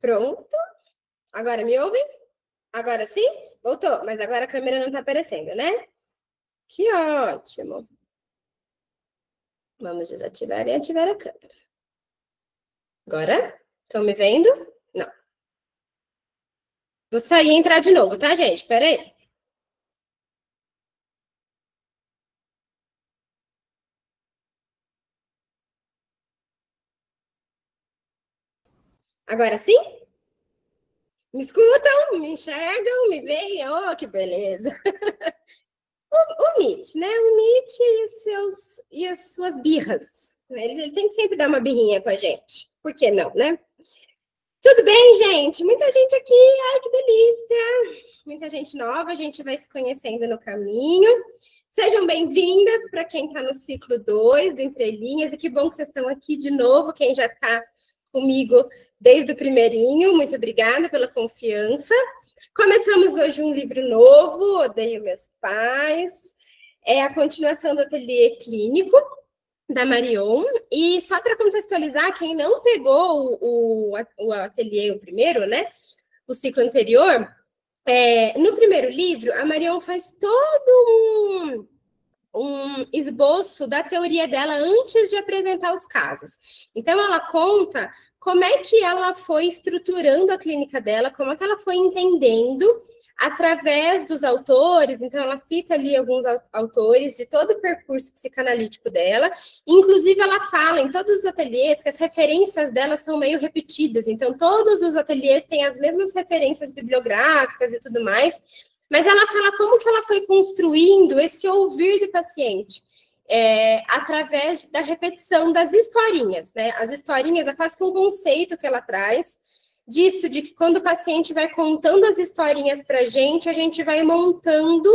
Pronto. Agora me ouvem? Agora sim? Voltou, mas agora a câmera não está aparecendo, né? Que ótimo. Vamos desativar e ativar a câmera. Agora? Estão me vendo? Não. Vou sair e entrar de novo, tá, gente? Espera aí. Agora sim? Me escutam, me enxergam, me veem? Oh, que beleza! O Meet, né? O Meet e as suas birras. Né? Ele tem que sempre dar uma birrinha com a gente. Por que não, né? Tudo bem, gente? Muita gente aqui. Ai, que delícia! Muita gente nova, a gente vai se conhecendo no caminho. Sejam bem-vindas para quem está no ciclo 2 do Entre Linhas. E que bom que vocês estão aqui de novo. Quem já está comigo desde o primeirinho, muito obrigada pela confiança. Começamos hoje um livro novo, Odeio Meus Pais. É a continuação do Ateliê Clínico, da Marion. E só para contextualizar, quem não pegou o ateliê, o primeiro, né? O ciclo anterior, no primeiro livro, a Marion faz todo um esboço da teoria dela antes de apresentar os casos. Então, ela conta como é que ela foi estruturando a clínica dela, como é que ela foi entendendo através dos autores. Então, ela cita ali alguns autores de todo o percurso psicanalítico dela. Inclusive, ela fala em todos os ateliês que as referências dela são meio repetidas. Então, todos os ateliês têm as mesmas referências bibliográficas e tudo mais. Mas ela fala como que ela foi construindo esse ouvir do paciente, através da repetição das historinhas, né? As historinhas é quase que um conceito que ela traz disso, de que quando o paciente vai contando as historinhas para a gente vai montando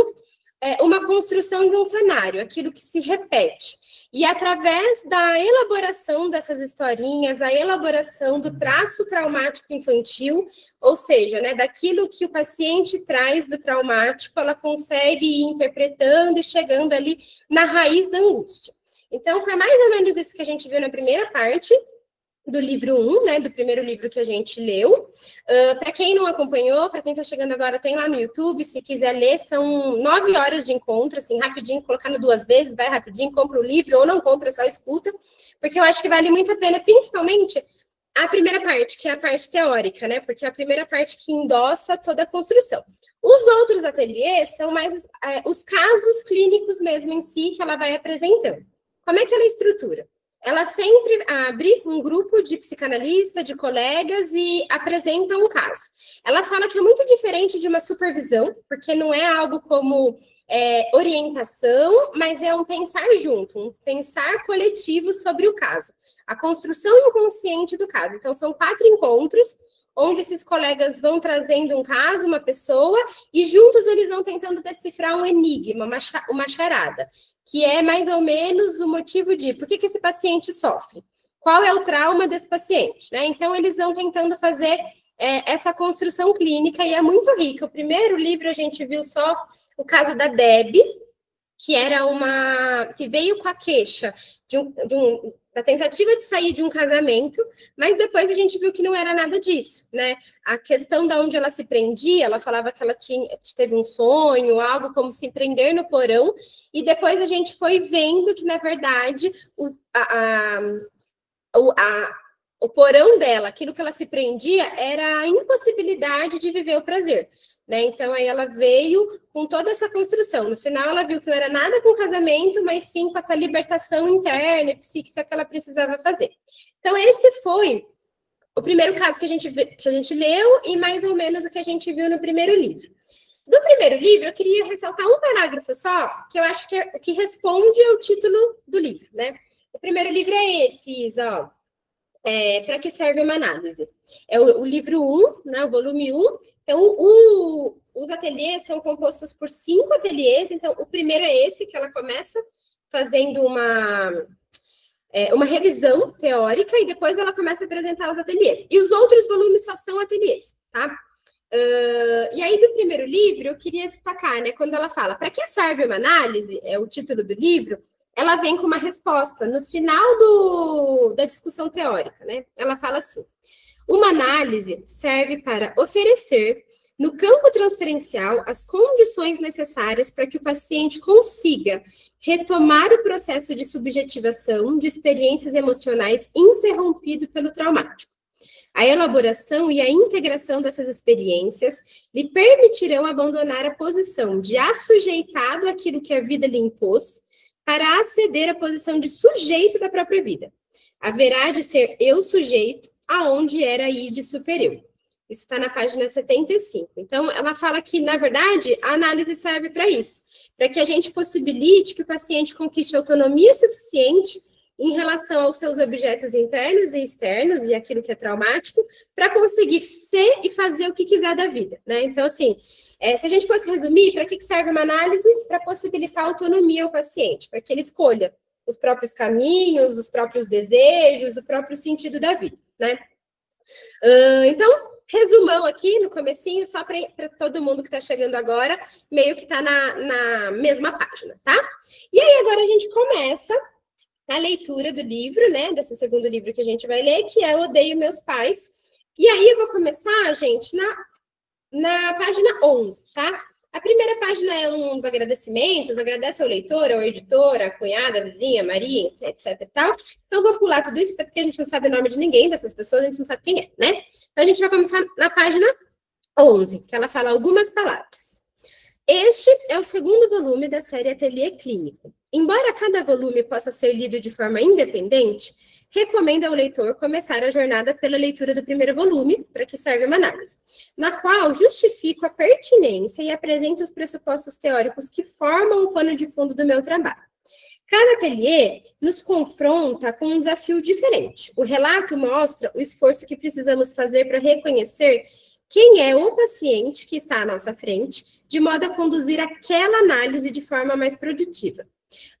uma construção de um cenário, aquilo que se repete. E através da elaboração dessas historinhas, a elaboração do traço traumático infantil, ou seja, né, daquilo que o paciente traz do traumático, ela consegue ir interpretando e chegando ali na raiz da angústia. Então, foi mais ou menos isso que a gente viu na primeira parte do livro 1, né, do primeiro livro que a gente leu. Para quem não acompanhou, para quem está chegando agora, tem lá no YouTube, se quiser ler, são 9 horas de encontro, assim, rapidinho, colocando 2 vezes, vai rapidinho, compra o livro ou não compra, só escuta, porque eu acho que vale muito a pena, principalmente a primeira parte, que é a parte teórica, né, porque é a primeira parte que endossa toda a construção. Os outros ateliês são mais os casos clínicos mesmo em si, que ela vai apresentando. Como é que ela estrutura? Ela sempre abre um grupo de psicanalistas, de colegas e apresenta um caso. Ela fala que é muito diferente de uma supervisão, porque não é algo como orientação, mas é um pensar junto, um pensar coletivo sobre o caso. A construção inconsciente do caso. Então, são 4 encontros, onde esses colegas vão trazendo um caso, uma pessoa, e juntos eles vão tentando decifrar um enigma, uma charada, que é mais ou menos o motivo de por que esse paciente sofre, qual é o trauma desse paciente, né? Então, eles vão tentando fazer essa construção clínica, e é muito rica. O primeiro livro a gente viu só o caso da Deb, que era que veio com a queixa da tentativa de sair de um casamento, mas depois a gente viu que não era nada disso, né? A questão de onde ela se prendia, ela falava que ela teve um sonho, algo como se prender no porão, e depois a gente foi vendo que, na verdade, o porão dela, aquilo que ela se prendia, era a impossibilidade de viver o prazer. Né? Então, aí ela veio com toda essa construção. No final, ela viu que não era nada com o casamento, mas sim com essa libertação interna e psíquica que ela precisava fazer. Então, esse foi o primeiro caso que a gente leu e mais ou menos o que a gente viu no primeiro livro. No primeiro livro, eu queria ressaltar um parágrafo só, que eu acho que responde ao título do livro. Né? O primeiro livro é esse, Isa, ó. Para que serve uma análise? É o livro 1, né, o volume 1. Então, os ateliês são compostos por 5 ateliês. Então, o primeiro é esse, que ela começa fazendo uma revisão teórica e depois ela começa a apresentar os ateliês. E os outros volumes só são ateliês, tá? E aí, do primeiro livro, eu queria destacar, né, quando ela fala para que serve uma análise, é o título do livro, ela vem com uma resposta no final da discussão teórica, né? Ela fala assim: Uma análise serve para oferecer, no campo transferencial, as condições necessárias para que o paciente consiga retomar o processo de subjetivação de experiências emocionais interrompido pelo traumático. A elaboração e a integração dessas experiências lhe permitirão abandonar a posição de assujeitado àquilo que a vida lhe impôs para aceder à posição de sujeito da própria vida. Haverá de ser eu sujeito aonde era id superior. Isso está na página 75. Então, ela fala que, na verdade, a análise serve para isso, para que a gente possibilite que o paciente conquiste autonomia suficiente em relação aos seus objetos internos e externos e aquilo que é traumático, para conseguir ser e fazer o que quiser da vida, né? Então, assim, se a gente fosse resumir, para que serve uma análise? Para possibilitar autonomia ao paciente, para que ele escolha os próprios caminhos, os próprios desejos, o próprio sentido da vida, né? Então, resumão aqui no comecinho, só para todo mundo que está chegando agora, meio que está na mesma página, tá? E aí, agora a gente começa a leitura do livro, né, desse segundo livro que a gente vai ler, que é Odeio Meus Pais. E aí eu vou começar, gente, na página 11, tá? A primeira página é uns agradecimentos, agradece ao leitor, ao editor, à cunhada, à vizinha, a Maria, etc e tal. Então, eu vou pular tudo isso, até porque a gente não sabe o nome de ninguém dessas pessoas, a gente não sabe quem é, né? Então, a gente vai começar na página 11, que ela fala algumas palavras. Este é o segundo volume da série Ateliê Clínico. Embora cada volume possa ser lido de forma independente, recomendo ao leitor começar a jornada pela leitura do primeiro volume, para que serve uma análise, na qual justifico a pertinência e apresento os pressupostos teóricos que formam o pano de fundo do meu trabalho. Cada ateliê nos confronta com um desafio diferente. O relato mostra o esforço que precisamos fazer para reconhecer quem é o paciente que está à nossa frente, de modo a conduzir aquela análise de forma mais produtiva.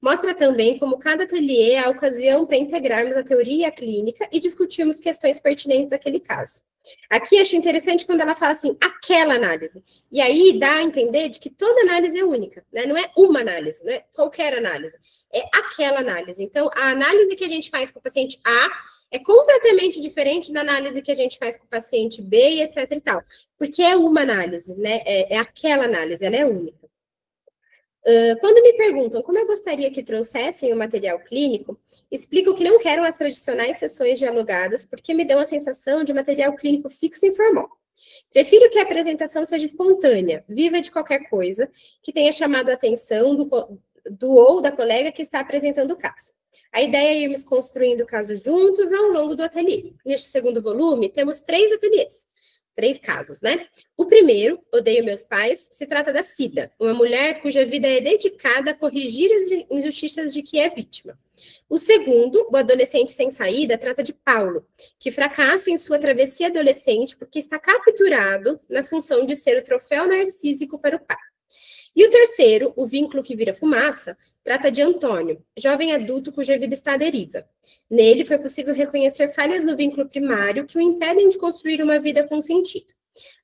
Mostra também como cada ateliê é a ocasião para integrarmos a teoria e a clínica e discutirmos questões pertinentes àquele caso. Aqui acho interessante quando ela fala assim, aquela análise. E aí dá a entender de que toda análise é única, né? Não é uma análise, não é qualquer análise, é aquela análise. Então, a análise que a gente faz com o paciente A é completamente diferente da análise que a gente faz com o paciente B e etc e tal. Porque é uma análise, né? É aquela análise, ela é única. Quando me perguntam como eu gostaria que trouxessem o material clínico, explico que não quero as tradicionais sessões dialogadas, porque me dão a sensação de material clínico fixo e formal. Prefiro que a apresentação seja espontânea, viva de qualquer coisa, que tenha chamado a atenção do ou da colega que está apresentando o caso. A ideia é irmos construindo o caso juntos ao longo do ateliê. Neste segundo volume, temos 3 ateliês. 3 casos, né? O primeiro, Odeio Meus Pais, se trata da Cida, uma mulher cuja vida é dedicada a corrigir as injustiças de que é vítima. O segundo, O Adolescente Sem Saída, trata de Paulo, que fracassa em sua travessia adolescente porque está capturado na função de ser o troféu narcísico para o pai. E o terceiro, O Vínculo que Vira Fumaça, trata de Antônio, jovem adulto cuja vida está à deriva. Nele foi possível reconhecer falhas no vínculo primário que o impedem de construir uma vida com sentido.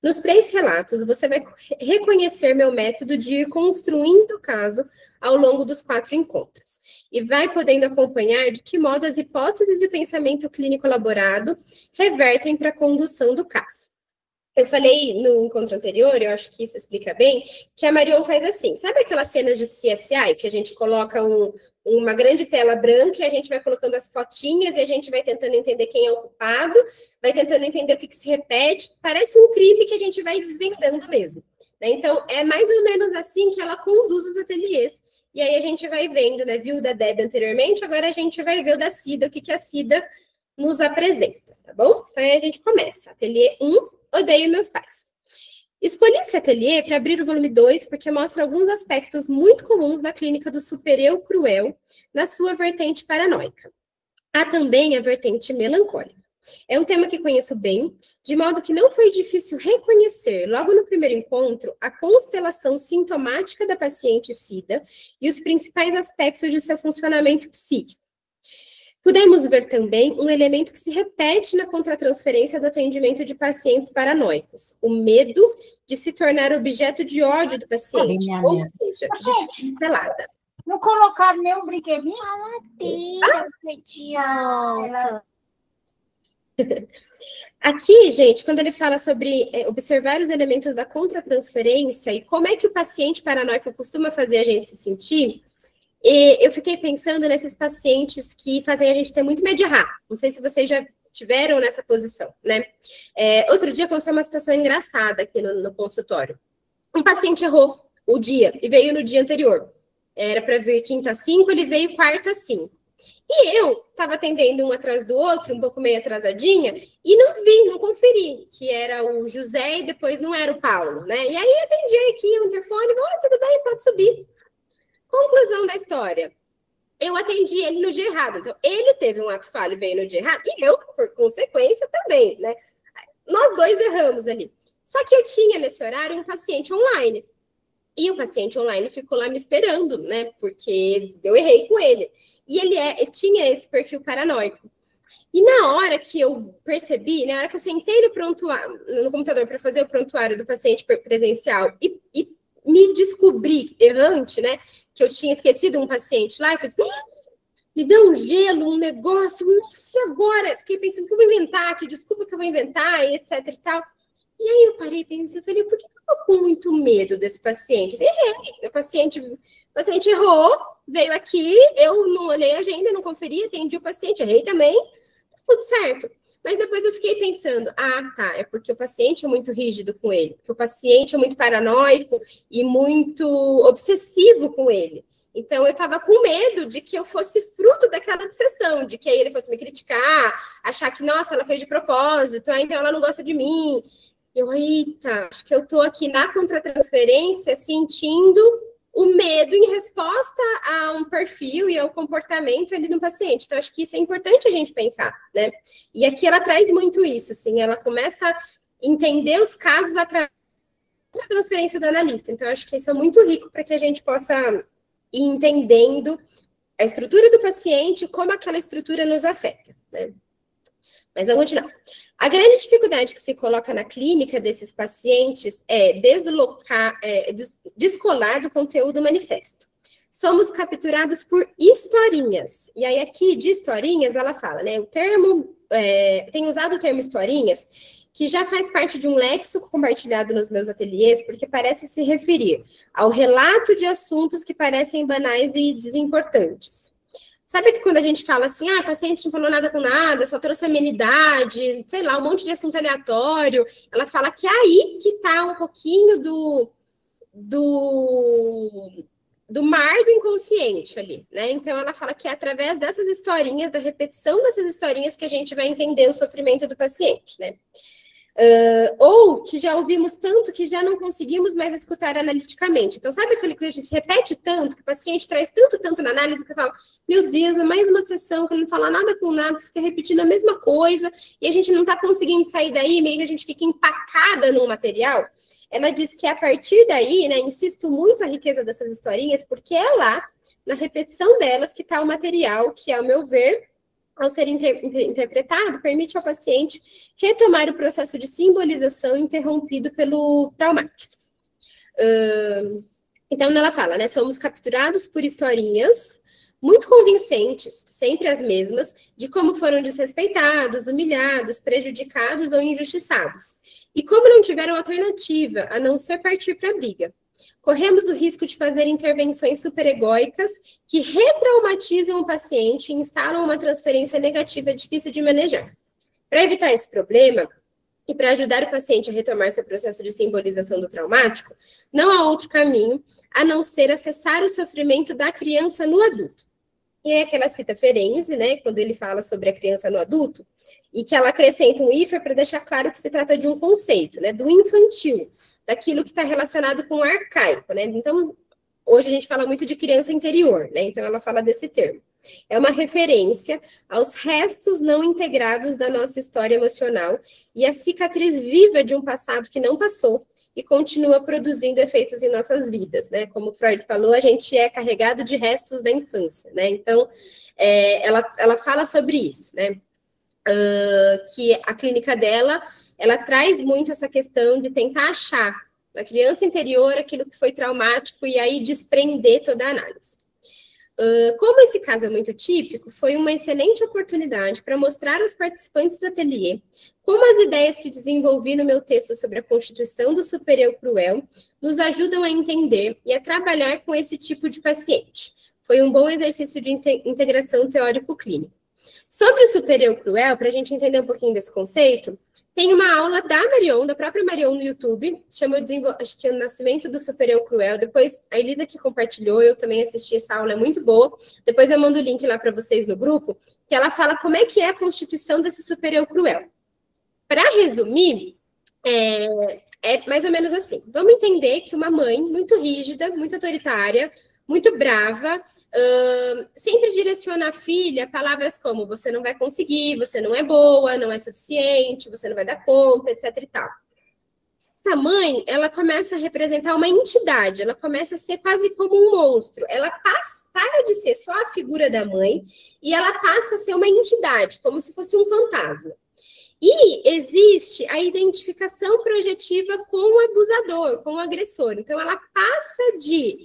Nos 3 relatos, você vai reconhecer meu método de ir construindo o caso ao longo dos 4 encontros. E vai podendo acompanhar de que modo as hipóteses e o pensamento clínico elaborado revertem para a condução do caso. Eu falei no encontro anterior, eu acho que isso explica bem, que a Marion faz assim, sabe aquelas cenas de CSI, que a gente coloca uma grande tela branca e a gente vai colocando as fotinhas e a gente vai tentando entender quem é o culpado, vai tentando entender o que se repete, parece um crime que a gente vai desvendando mesmo. Né? Então, é mais ou menos assim que ela conduz os ateliês. E aí a gente vai vendo, né? Viu o da Deb anteriormente, agora a gente vai ver o da Cida, o que a Cida nos apresenta, tá bom? Então, aí a gente começa. Ateliê 1, Odeio Meus Pais. Escolhi esse ateliê para abrir o volume 2 porque mostra alguns aspectos muito comuns da clínica do super-eu cruel na sua vertente paranoica. Há também a vertente melancólica. É um tema que conheço bem, de modo que não foi difícil reconhecer, logo no primeiro encontro, a constelação sintomática da paciente Cida e os principais aspectos de seu funcionamento psíquico. Pudemos ver também um elemento que se repete na contratransferência do atendimento de pacientes paranoicos, o medo de se tornar objeto de ódio do paciente, ou seja, de ser cancelada. Não colocaram nenhum brinquedinho? Ela tira, idiota. Aqui, gente, quando ele fala sobre observar os elementos da contratransferência e como é que o paciente paranoico costuma fazer a gente se sentir, eu fiquei pensando nesses pacientes que fazem a gente ter muito medo de errar. Não sei se vocês já tiveram nessa posição, né? Outro dia aconteceu uma situação engraçada aqui no consultório. Um paciente errou o dia e veio no dia anterior. Era para vir quinta às 5, ele veio quarta às 5. E eu estava atendendo um atrás do outro, um pouco meio atrasadinha, e não conferi, que era o José e depois não era o Paulo, né? E aí eu atendi aqui o interfone, tudo bem, pode subir. Conclusão da história. Eu atendi ele no dia errado. Então, ele teve um ato falho e veio no dia errado, e eu, por consequência, também, né? Nós dois erramos ali. Só que eu tinha, nesse horário, um paciente online. E o paciente online ficou lá me esperando, né? Porque eu errei com ele. E ele tinha esse perfil paranoico. E na hora que eu percebi, na hora que eu sentei no computador para fazer o prontuário do paciente presencial e me descobri errante, né? Que eu tinha esquecido um paciente lá, eu fiz, me deu um gelo, um negócio, nossa, e agora? Eu fiquei pensando que eu vou inventar, que desculpa que eu vou inventar, e etc e tal. E aí eu parei e pensei, eu falei, por que eu tô com muito medo desse paciente? Errei, o paciente errou, veio aqui, eu não olhei a agenda, não conferi, atendi o paciente, errei também, tudo certo. Mas depois eu fiquei pensando, tá, é porque o paciente é muito rígido com ele, porque o paciente é muito paranoico e muito obsessivo com ele. Então, eu estava com medo de que eu fosse fruto daquela obsessão, de que aí ele fosse me criticar, achar que, nossa, ela fez de propósito, então ela não gosta de mim. Eita, acho que eu estou aqui na contratransferência sentindo o medo em resposta a um perfil e ao comportamento ali do paciente. Então, acho que isso é importante a gente pensar, né? E aqui ela traz muito isso, assim, ela começa a entender os casos através da transferência do analista. Então, acho que isso é muito rico para que a gente possa ir entendendo a estrutura do paciente, como aquela estrutura nos afeta, né? Mas vamos continuar. A grande dificuldade que se coloca na clínica desses pacientes é descolar do conteúdo manifesto. Somos capturados por historinhas. E aí, aqui, de historinhas, ela fala, né? O termo, tem usado o termo historinhas, que já faz parte de um léxico compartilhado nos meus ateliês, porque parece se referir ao relato de assuntos que parecem banais e desimportantes. Sabe que quando a gente fala assim, o paciente não falou nada com nada, só trouxe amenidade, sei lá, um monte de assunto aleatório, ela fala que é aí que está um pouquinho do mar do inconsciente ali, né? Então, ela fala que é através dessas historinhas, da repetição dessas historinhas, que a gente vai entender o sofrimento do paciente, né? Ou que já ouvimos tanto que já não conseguimos mais escutar analiticamente. Então, sabe aquele que a gente repete tanto, que o paciente traz tanto na análise, que fala, meu Deus, é mais uma sessão que ele não fala nada com nada, fica repetindo a mesma coisa, e a gente não está conseguindo sair daí, meio que a gente fica empacada no material. Ela diz que a partir daí, né, insisto muito a riqueza dessas historinhas, porque é lá, na repetição delas, que está o material, que, ao meu ver, ao ser interpretado, permite ao paciente retomar o processo de simbolização interrompido pelo traumático. Então, ela fala, né, somos capturados por historinhas muito convincentes, sempre as mesmas, de como foram desrespeitados, humilhados, prejudicados ou injustiçados. E como não tiveram alternativa, a não ser partir para a briga. Corremos o risco de fazer intervenções superegóicas que retraumatizam o paciente e instalam uma transferência negativa difícil de manejar. Para evitar esse problema, e para ajudar o paciente a retomar seu processo de simbolização do traumático, não há outro caminho a não ser acessar o sofrimento da criança no adulto. E é que ela cita Ferenczi, né, quando ele fala sobre a criança no adulto, e que ela acrescenta um hífen para deixar claro que se trata de um conceito, né, do infantil, daquilo que está relacionado com o arcaico, né? Então, hoje a gente fala muito de criança interior, né? Então, ela fala desse termo. É uma referência aos restos não integrados da nossa história emocional e a cicatriz viva de um passado que não passou e continua produzindo efeitos em nossas vidas, né? Como Freud falou, a gente é carregado de restos da infância, né? Então, ela fala sobre isso, né? Que a clínica dela, ela traz muito essa questão de tentar achar na criança interior aquilo que foi traumático e aí desprender toda a análise. Como esse caso é muito típico, foi uma excelente oportunidade para mostrar aos participantes do ateliê como as ideias que desenvolvi no meu texto sobre a constituição do super-eu cruel nos ajudam a entender e a trabalhar com esse tipo de paciente. Foi um bom exercício de integração teórico-clínica. Sobre o super-eu cruel, para a gente entender um pouquinho desse conceito, tem uma aula da Marion, da própria Marion no YouTube, chama acho que é o Nascimento do Super-eu Cruel. Depois, a Elida que compartilhou, eu também assisti essa aula, é muito boa. Depois eu mando o link lá para vocês no grupo, que ela fala como é que é a constituição desse super-eu cruel. Para resumir, é mais ou menos assim. Vamos entender que uma mãe muito rígida, muito autoritária, muito brava, sempre direciona a filha palavras como você não vai conseguir, você não é boa, não é suficiente, você não vai dar conta, etc e tal. Essa mãe, ela começa a representar uma entidade, ela começa a ser quase como um monstro. Ela para de ser só a figura da mãe e ela passa a ser uma entidade, como se fosse um fantasma. E existe a identificação projetiva com o abusador, com o agressor. Então, ela passa de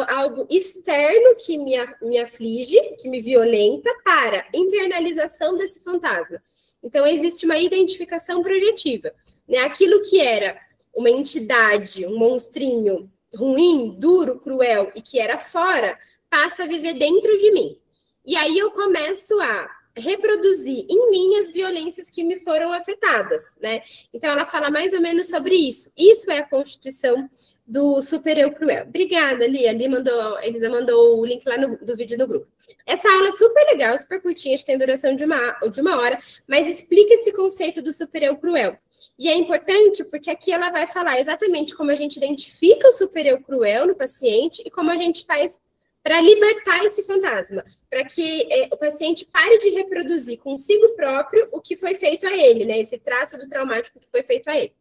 algo externo que me aflige, que me violenta, para internalização desse fantasma. Então, existe uma identificação projetiva. Né? Aquilo que era uma entidade, um monstrinho ruim, duro, cruel, e que era fora, passa a viver dentro de mim. E aí eu começo a reproduzir em mim as violências que me foram afetadas, né? Então, ela fala mais ou menos sobre isso. Isso é a constituição do super-eu cruel. Obrigada, Lia. A Elisa mandou o link lá do vídeo no grupo. Essa aula é super legal, super curtinha, tem duração de uma hora, mas explica esse conceito do super-eu cruel. E é importante porque aqui ela vai falar exatamente como a gente identifica o super-eu cruel no paciente e como a gente faz para libertar esse fantasma, para que o paciente pare de reproduzir consigo próprio o que foi feito a ele, né? Esse traço do traumático que foi feito a ele.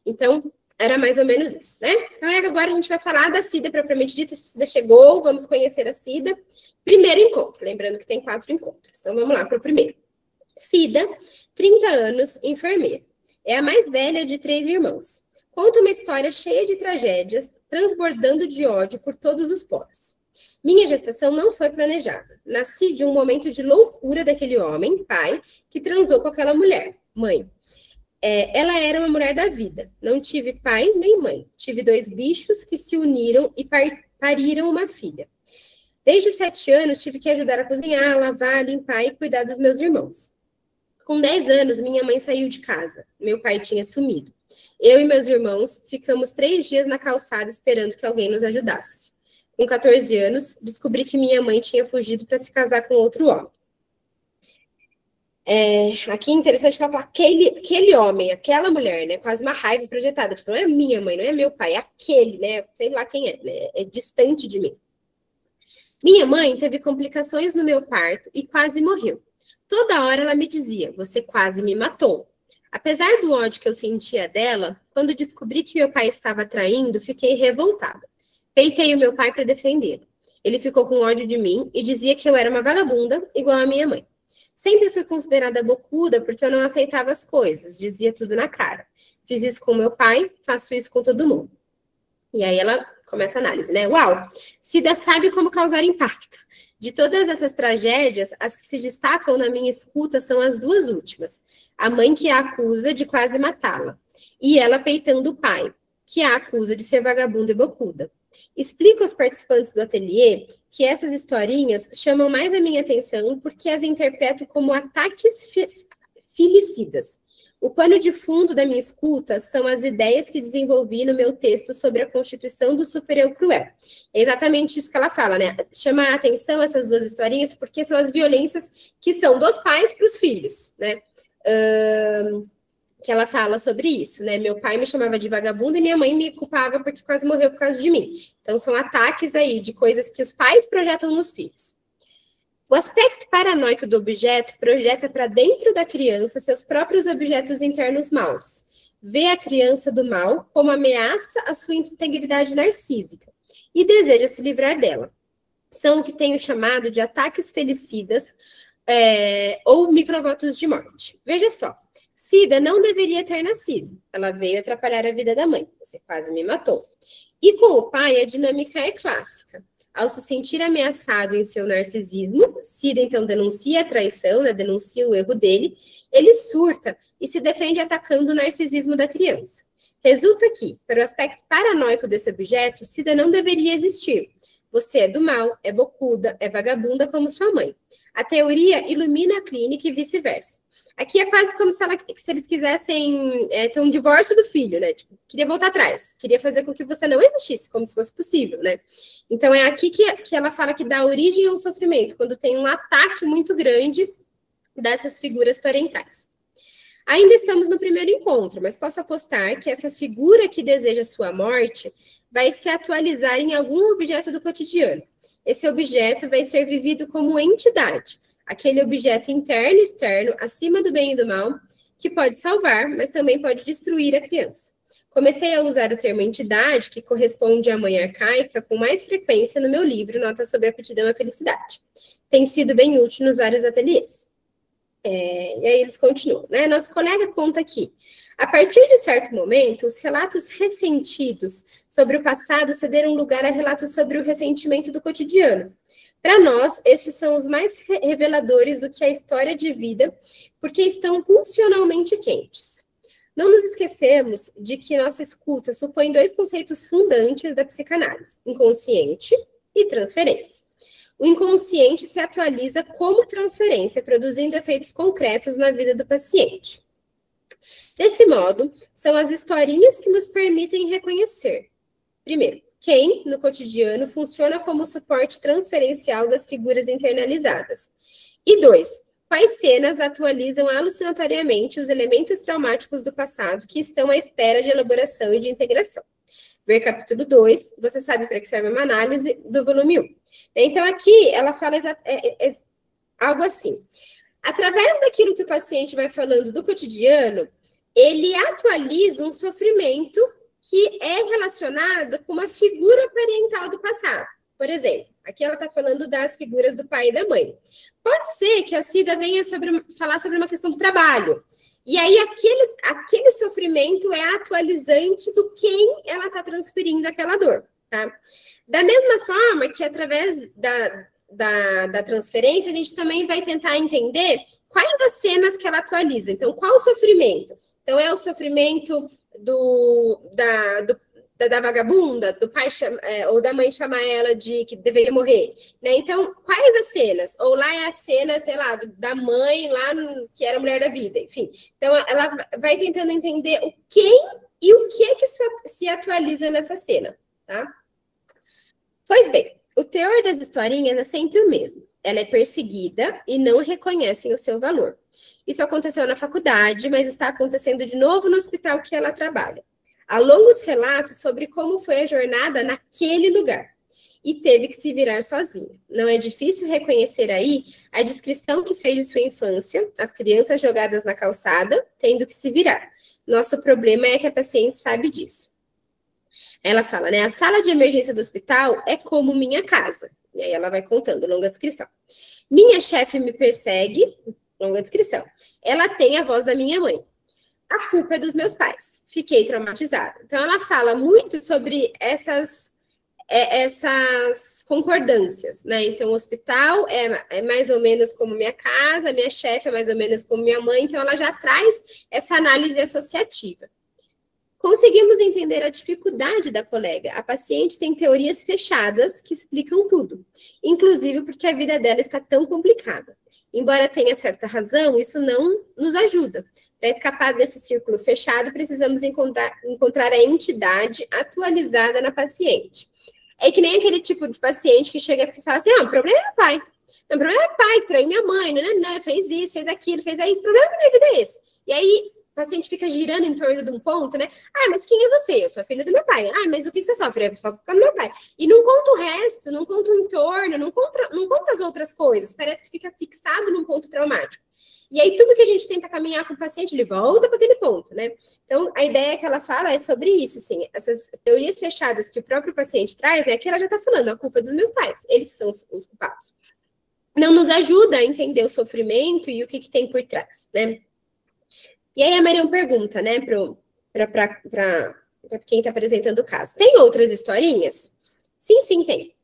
Então, era mais ou menos isso, né? Então, agora a gente vai falar da Cida propriamente dita. A Cida chegou, vamos conhecer a Cida. Primeiro encontro, lembrando que tem 4 encontros. Então, vamos lá para o primeiro. Cida, 30 anos, enfermeira. É a mais velha de 3 irmãos. Conta uma história cheia de tragédias, transbordando de ódio por todos os poros. Minha gestação não foi planejada. Nasci de um momento de loucura daquele homem, pai, que transou com aquela mulher, mãe. Ela era uma mulher da vida. Não tive pai nem mãe. Tive 2 bichos que se uniram e pariram uma filha. Desde os 7 anos, tive que ajudar a cozinhar, lavar, limpar e cuidar dos meus irmãos. Com 10 anos, minha mãe saiu de casa. Meu pai tinha sumido. Eu e meus irmãos ficamos 3 dias na calçada esperando que alguém nos ajudasse. Com 14 anos, descobri que minha mãe tinha fugido para se casar com outro homem. Aqui é interessante que ela fala aquele homem, aquela mulher, né? Quase uma raiva projetada. Tipo, não é minha mãe, não é meu pai, é aquele, né? Sei lá quem é, né? É distante de mim. Minha mãe teve complicações no meu parto e quase morreu. Toda hora ela me dizia, você quase me matou. Apesar do ódio que eu sentia dela, quando descobri que meu pai estava traindo, fiquei revoltada. Peitei o meu pai para defendê-lo. Ele ficou com ódio de mim e dizia que eu era uma vagabunda, igual a minha mãe. Sempre fui considerada bocuda porque eu não aceitava as coisas, dizia tudo na cara. Fiz isso com meu pai, faço isso com todo mundo. E aí ela começa a análise, né? Uau! Cida sabe como causar impacto. De todas essas tragédias, as que se destacam na minha escuta são as 2 últimas. A mãe que a acusa de quase matá-la. E ela peitando o pai, que a acusa de ser vagabunda e bocuda. Explico aos participantes do ateliê que essas historinhas chamam mais a minha atenção porque as interpreto como ataques filicidas. O pano de fundo da minha escuta são as ideias que desenvolvi no meu texto sobre a constituição do super-eu cruel. É exatamente isso que ela fala, né? Chama a atenção essas 2 historinhas porque são as violências que são dos pais para os filhos, né? Que ela fala sobre isso, né? Meu pai me chamava de vagabunda e minha mãe me culpava porque quase morreu por causa de mim. Então, são ataques aí de coisas que os pais projetam nos filhos. O aspecto paranoico do objeto projeta para dentro da criança seus próprios objetos internos maus. Vê a criança do mal como ameaça à sua integridade narcísica e deseja se livrar dela. São o que tenho chamado de ataques felicidas ou microvotos de morte. Veja só. Cida não deveria ter nascido. Ela veio atrapalhar a vida da mãe. Você quase me matou. E com o pai, a dinâmica é clássica. ao se sentir ameaçado em seu narcisismo, Cida então denuncia a traição, né, denuncia o erro dele, ele surta e se defende atacando o narcisismo da criança. Resulta que, para o aspecto paranoico desse objeto, Cida não deveria existir. Você é do mal, é bocuda, é vagabunda como sua mãe. A teoria ilumina a clínica e vice-versa. Aqui é quase como se eles quisessem ter um divórcio do filho, né? Tipo, queria voltar atrás, queria fazer com que você não existisse, como se fosse possível, né? Então é aqui que ela fala que dá origem ao sofrimento, quando tem um ataque muito grande dessas figuras parentais. Ainda estamos no primeiro encontro, mas posso apostar que essa figura que deseja sua morte vai se atualizar em algum objeto do cotidiano. Esse objeto vai ser vivido como entidade, aquele objeto interno e externo, acima do bem e do mal, que pode salvar, mas também pode destruir a criança. Comecei a usar o termo entidade, que corresponde à mãe arcaica, com mais frequência no meu livro, Nota sobre a Aptidão à Felicidade. Tem sido bem útil nos vários ateliês. E aí eles continuam, né? Nosso colega conta aqui. A partir de certo momento, os relatos ressentidos sobre o passado cederam lugar a relatos sobre o ressentimento do cotidiano. Para nós, estes são os mais reveladores do que a história de vida, porque estão funcionalmente quentes. Não nos esquecemos de que nossa escuta supõe dois conceitos fundantes da psicanálise, inconsciente e transferência. O inconsciente se atualiza como transferência, produzindo efeitos concretos na vida do paciente. Desse modo, são as historinhas que nos permitem reconhecer, primeiro, quem, no cotidiano, funciona como suporte transferencial das figuras internalizadas. E dois, quais cenas atualizam alucinatoriamente os elementos traumáticos do passado que estão à espera de elaboração e de integração. Ver capítulo 2, você sabe para que serve uma análise do volume 1. Então, aqui, ela fala algo assim. Através daquilo que o paciente vai falando do cotidiano, ele atualiza um sofrimento que é relacionado com uma figura parental do passado. Por exemplo, aqui ela está falando das figuras do pai e da mãe. Pode ser que a Cida venha falar sobre uma questão do trabalho. E aí, aquele sofrimento é atualizante do quem ela está transferindo aquela dor, tá? Da mesma forma que, através da transferência, a gente também vai tentar entender quais as cenas que ela atualiza. Então, qual o sofrimento? Então, é o sofrimento da vagabunda, do pai ou da mãe chamar ela de que deveria morrer, né? Então, quais as cenas? Ou lá é a cena, sei lá, da mãe lá que era a mulher da vida, enfim. Então, ela vai tentando entender o quem e o que se atualiza nessa cena, tá? Pois bem, o teor das historinhas é sempre o mesmo. Ela é perseguida e não reconhecem o seu valor. Isso aconteceu na faculdade, mas está acontecendo de novo no hospital que ela trabalha. Há longos relatos sobre como foi a jornada naquele lugar. E teve que se virar sozinha. Não é difícil reconhecer aí a descrição que fez de sua infância, as crianças jogadas na calçada, tendo que se virar. Nosso problema é que a paciente sabe disso. Ela fala, né? A sala de emergência do hospital é como minha casa. E aí ela vai contando, longa descrição. Minha chefe me persegue, longa descrição. Ela tem a voz da minha mãe. A culpa é dos meus pais. Fiquei traumatizada. Então, ela fala muito sobre essas concordâncias, né? Então, o hospital é mais ou menos como minha casa, minha chefe é mais ou menos como minha mãe. Então, ela já traz essa análise associativa. Conseguimos entender a dificuldade da colega. A paciente tem teorias fechadas que explicam tudo, inclusive porque a vida dela está tão complicada. Embora tenha certa razão, isso não nos ajuda. Para escapar desse círculo fechado, precisamos encontrar a entidade atualizada na paciente. É que nem aquele tipo de paciente que chega e fala assim, o problema é meu pai. Não, o problema é meu pai, que traiu minha mãe, não, fez isso, fez aquilo, fez isso, o problema da minha vida é esse. E aí, o paciente fica girando em torno de um ponto, né? Mas quem é você? Eu sou a filha do meu pai. Mas o que você sofre? Eu sofro com o meu pai. E não conta o resto, não conta o entorno, não conta as outras coisas. Parece que fica fixado num ponto traumático. E aí, tudo que a gente tenta caminhar com o paciente, ele volta para aquele ponto, né? Então, a ideia que ela fala é sobre isso, assim, essas teorias fechadas que o próprio paciente traz, né? Que ela já está falando, a culpa é dos meus pais, eles são os culpados. Não nos ajuda a entender o sofrimento e o que tem por trás, né? E aí a Mariam pergunta, né, para quem está apresentando o caso. Tem outras historinhas? Sim, tem.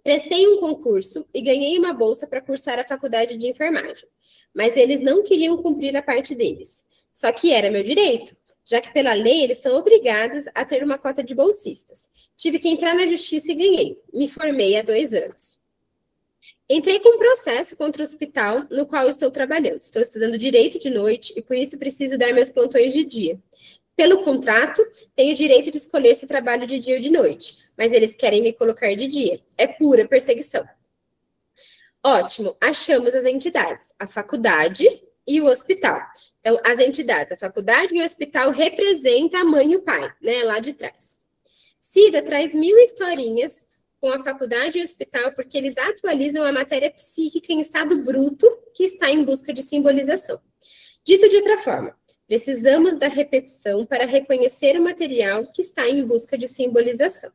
Prestei um concurso e ganhei uma bolsa para cursar a faculdade de enfermagem, mas eles não queriam cumprir a parte deles. Só que era meu direito, já que pela lei eles são obrigados a ter uma cota de bolsistas. Tive que entrar na justiça e ganhei. Me formei há 2 anos. Entrei com um processo contra o hospital no qual estou trabalhando. Estou estudando direito de noite e por isso preciso dar meus plantões de dia. Pelo contrato, tenho o direito de escolher se trabalho de dia ou de noite, mas eles querem me colocar de dia. É pura perseguição. Ótimo, achamos as entidades, a faculdade e o hospital. Então, as entidades, a faculdade e o hospital representam a mãe e o pai, né, lá de trás. Cida traz 1000 historinhas com a faculdade e o hospital, porque eles atualizam a matéria psíquica em estado bruto, que está em busca de simbolização. Dito de outra forma, precisamos da repetição para reconhecer o material que está em busca de simbolização.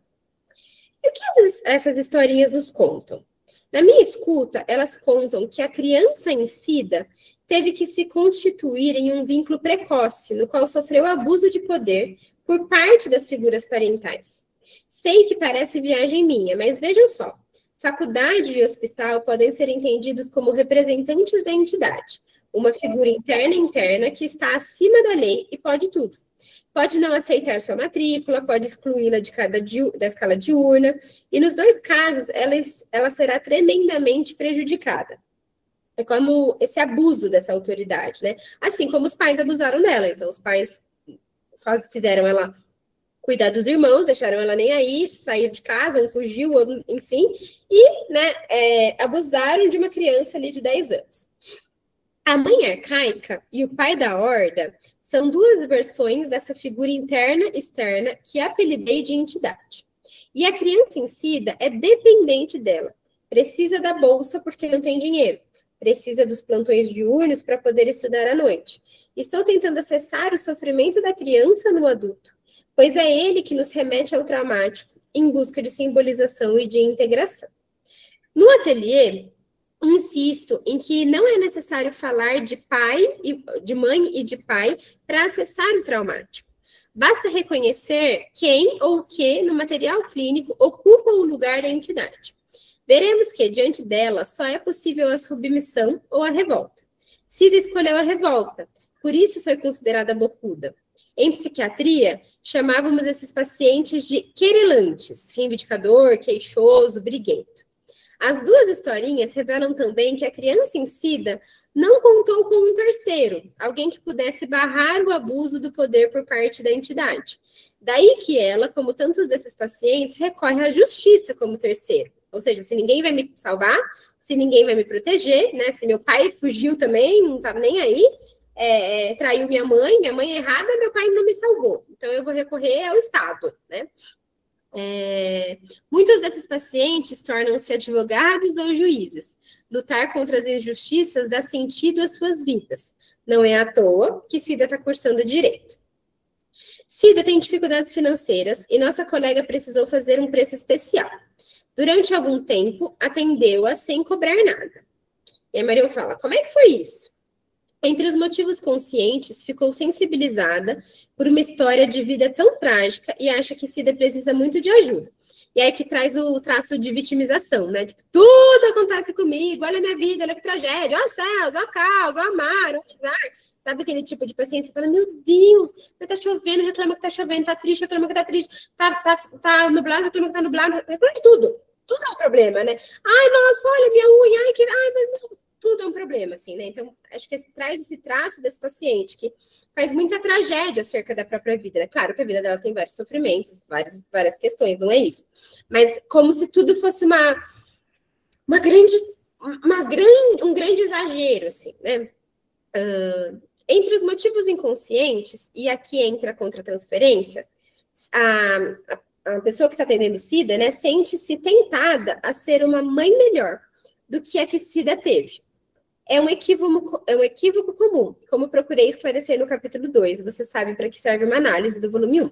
E o que essas historinhas nos contam? Na minha escuta, elas contam que a criança em Cida teve que se constituir em um vínculo precoce, no qual sofreu abuso de poder por parte das figuras parentais. Sei que parece viagem minha, mas vejam só. Faculdade e hospital podem ser entendidos como representantes da entidade, uma figura interna que está acima da lei e pode tudo. Pode não aceitar sua matrícula, pode excluí-la da escala diurna, e nos 2 casos ela será tremendamente prejudicada. É como esse abuso dessa autoridade, né? Assim como os pais abusaram dela. Então, os pais fizeram ela cuidar dos irmãos, deixaram ela nem aí, saíram de casa, um fugiu, enfim, e né, abusaram de uma criança ali de 10 anos. A mãe arcaica e o pai da horda são 2 versões dessa figura interna e externa que apelidei de entidade. E a criança em Cida é dependente dela. Precisa da bolsa porque não tem dinheiro. Precisa dos plantões diurnos para poder estudar à noite. Estou tentando acessar o sofrimento da criança no adulto, pois é ele que nos remete ao traumático, em busca de simbolização e de integração. No ateliê, insisto em que não é necessário falar de mãe e de pai para acessar o traumático. Basta reconhecer quem ou o que no material clínico ocupa o lugar da entidade. Veremos que, diante dela, só é possível a submissão ou a revolta. Cida escolheu a revolta, por isso foi considerada bocuda. Em psiquiatria, chamávamos esses pacientes de querelantes, reivindicador, queixoso, briguento. As 2 historinhas revelam também que a criança em Cida não contou com um terceiro, alguém que pudesse barrar o abuso do poder por parte da entidade. Daí que ela, como tantos desses pacientes, recorre à justiça como terceiro. Ou seja, se ninguém vai me salvar, se ninguém vai me proteger, né? Se meu pai fugiu também, não estava nem aí, traiu minha mãe é errada, meu pai não me salvou. Então, eu vou recorrer ao Estado, né? Muitos desses pacientes tornam-se advogados ou juízes. Lutar contra as injustiças dá sentido às suas vidas. Não é à toa que Cida está cursando direito. Cida tem dificuldades financeiras e nossa colega precisou fazer um preço especial. Durante algum tempo, atendeu-a sem cobrar nada. E a Maria fala, como é que foi isso? Entre os motivos conscientes, ficou sensibilizada por uma história de vida tão trágica e acha que Cida precisa muito de ajuda. E aí que traz o traço de vitimização, né? Tipo, tudo acontece comigo, olha a minha vida, olha que tragédia, ó céus, ó caos, ó mar, ó azar. Sabe aquele tipo de paciente? Você fala, meu Deus, tá chovendo, reclama que tá chovendo, tá triste, reclama que tá triste, tá nublado, reclama que tá nublado, reclama de tudo. Tudo é um problema, né? Ai, nossa, olha minha unha, ai, mas não. Tudo é um problema, assim, né? Então, acho que traz esse traço desse paciente que faz muita tragédia acerca da própria vida, né? Claro que a vida dela tem vários sofrimentos, várias questões, não é isso. Mas como se tudo fosse um grande exagero, assim, né? Entre os motivos inconscientes, e aqui entra a contra-transferência, a pessoa que está atendendo Cida, né, sente-se tentada a ser uma mãe melhor do que a que Cida teve. É um equívoco comum, como procurei esclarecer no capítulo 2. Você sabe para que serve uma análise do volume 1.